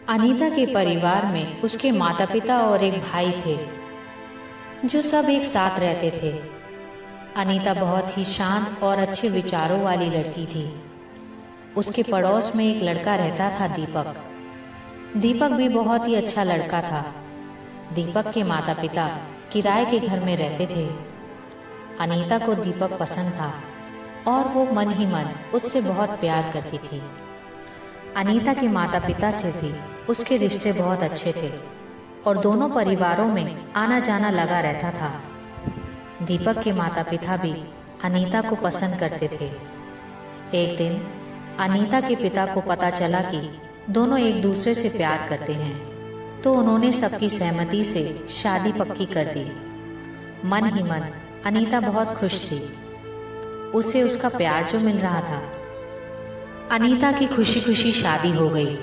अनीता के परिवार में उसके माता पिता और एक भाई थे जो सब एक साथ रहते थे। अनीता बहुत ही शांत और अच्छे विचारों वाली लड़की थी। उसके पड़ोस में एक लड़का रहता था, दीपक। दीपक भी बहुत ही अच्छा लड़का था। दीपक के माता पिता किराए के घर में रहते थे। अनीता को दीपक पसंद था और वो मन ही मन उससे बहुत प्यार करती थी। अनीता के माता पिता से भी उसके रिश्ते बहुत अच्छे थे और दोनों परिवारों में आना जाना लगा रहता था। दीपक के माता पिता भी अनीता को पसंद करते थे। एक दिन अनीता के पिता को पता चला कि दोनों एक दूसरे से प्यार करते हैं, तो उन्होंने सबकी सहमति से शादी पक्की कर दी। मन ही मन अनीता बहुत खुश थी। उसे उसका प्यार जो मिल रहा था। अनीता की खुशी खुशी शादी हो गई।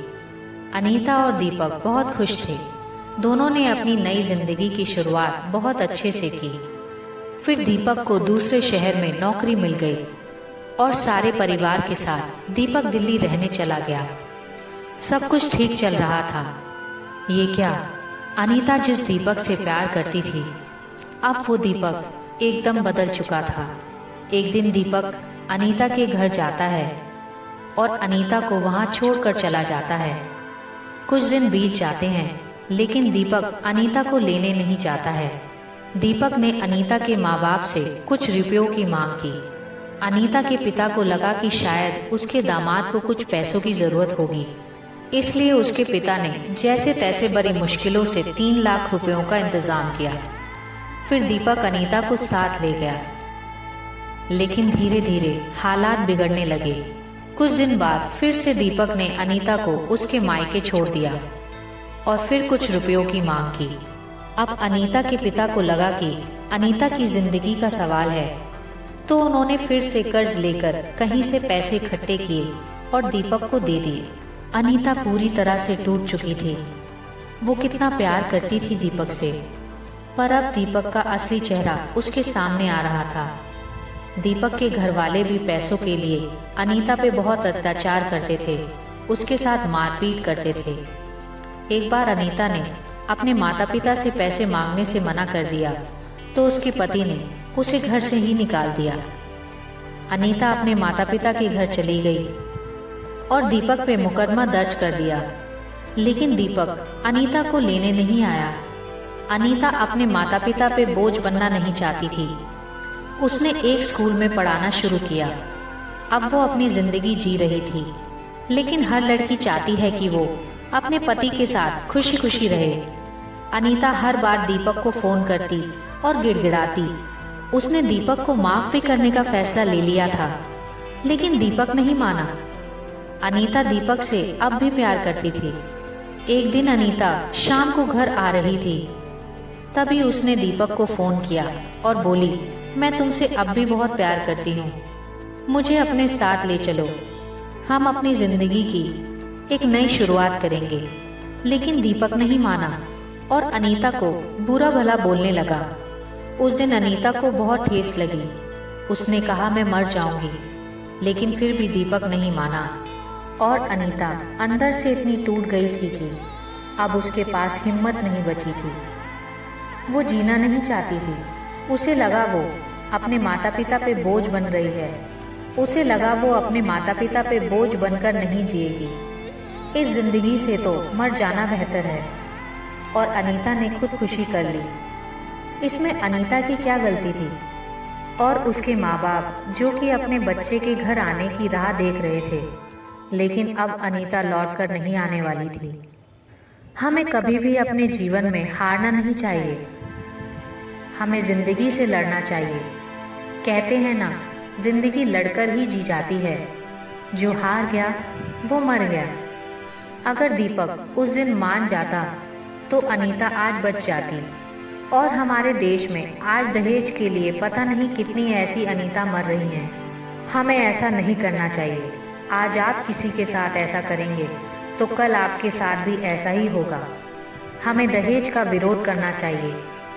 अनीता और दीपक बहुत खुश थे। दोनों ने अपनी नई जिंदगी की शुरुआत बहुत अच्छे से की। फिर दीपक को दूसरे शहर में नौकरी मिल गई और सारे परिवार के साथ दीपक दिल्ली रहने चला गया। सब कुछ ठीक चल रहा था। ये क्या, अनीता जिस दीपक से प्यार करती थी, अब वो दीपक एकदम बदल चुका था। एक दिन दीपक अनीता के घर जाता है और अनीता को वहां छोड़कर चला जाता है। कुछ दिन बीत जाते हैं, लेकिन दीपक अनीता को लेने नहीं जाता है। दीपक ने अनीता के माँ बाप से कुछ रुपयों की मांग की। अनीता के पिता को लगा कि शायद उसके दामाद को कुछ पैसों की जरूरत होगी, इसलिए उसके पिता ने जैसे तैसे बड़ी मुश्किलों से 3 लाख रुपयों का इंतजाम किया। फिर दीपक अनीता को साथ ले गया, लेकिन धीरे धीरे हालात बिगड़ने लगे। कुछ दिन बाद फिर से दीपक ने अनीता को उसके मायके छोड़ दिया और फिर कुछ रुपयों की मांग की। अब अनीता के पिता को लगा कि अनीता की जिंदगी का सवाल है, तो उन्होंने फिर से कर्ज लेकर कहीं से पैसे इकट्ठे किए और दीपक को दे दिए। अनीता पूरी तरह से टूट चुकी थी। वो कितना प्यार करती थी दीपक से, पर अब दीपक का असली चेहरा उसके सामने आ रहा था। दीपक के घर वाले भी पैसों के लिए अनीता पे बहुत अत्याचार करते थे, उसके साथ मारपीट करते थे। एक बार अनीता ने अपने माता पिता से पैसे मांगने से मना कर दिया, तो उसके पति ने उसे घर से ही निकाल दिया। अनीता अपने माता पिता के घर चली गई और दीपक पे मुकदमा दर्ज कर दिया, लेकिन दीपक अनीता को लेने नहीं आया। अनीता अपने माता पिता पे बोझ बनना नहीं चाहती थी। उसने एक स्कूल में पढ़ाना शुरू किया। अब वो अपनी जिंदगी जी रही थी, लेकिन हर लड़की चाहती है कि वो अपने पति के साथ खुशी खुशी रहे। अनीता हर बार दीपक को फोन करती और गिड़गिड़ाती। उसने दीपक को माफ भी करने का फैसला ले लिया था, लेकिन दीपक नहीं माना। अनीता दीपक से अब भी प्यार करती थी। एक दिन अनीता शाम को घर आ रही थी, तभी उसने दीपक को फोन किया और बोली, मैं तुमसे अब भी बहुत प्यार करती हूँ, मुझे अपने साथ ले चलो, हम अपनी जिंदगी की एक नई शुरुआत करेंगे। लेकिन दीपक नहीं माना और अनीता को बुरा भला बोलने लगा। उस दिन अनीता को बहुत ठेस लगी। उसने कहा, मैं मर जाऊंगी, लेकिन फिर भी दीपक नहीं माना और अनीता अंदर से इतनी टूट गई थी कि अब उसके पास हिम्मत नहीं बची थी। वो जीना नहीं चाहती थी। उसे लगा वो अपने माता पिता पे बोझ बन रही है। उसे लगा वो अपने माता पिता पे बोझ बनकर नहीं जिएगी। इस जिंदगी से तो मर जाना बेहतर है। और अनीता ने खुदकुशी कर ली। इसमें अनीता की क्या गलती थी? और उसके माँ बाप जो कि अपने बच्चे के घर आने की राह देख रहे थे, लेकिन अब अनीता लौट कर नहीं आने वाली थी। हमें कभी भी अपने जीवन में हारना नहीं चाहिए। हमें जिंदगी से लड़ना चाहिए। कहते हैं ना, जिंदगी लड़कर ही जी जाती है। जो हार गया वो मर गया। अगर दीपक उस दिन मान जाता तो अनीता आज बच जाती। और हमारे देश में आज दहेज के लिए पता नहीं कितनी ऐसी अनीता मर रही हैं। हमें ऐसा नहीं करना चाहिए। आज आप किसी के साथ ऐसा करेंगे तो कल आपके साथ भी ऐसा ही होगा। हमें दहेज का विरोध करना चाहिए।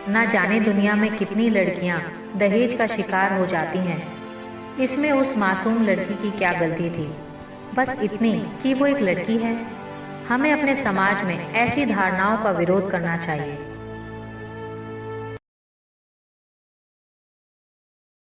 ना जाने दुनिया में कितनी लड़कियां दहेज का शिकार हो जाती हैं। इसमें उस मासूम लड़की की क्या गलती थी? बस इतनी कि वो एक लड़की है। हमें अपने समाज में ऐसी धारणाओं का विरोध करना चाहिए।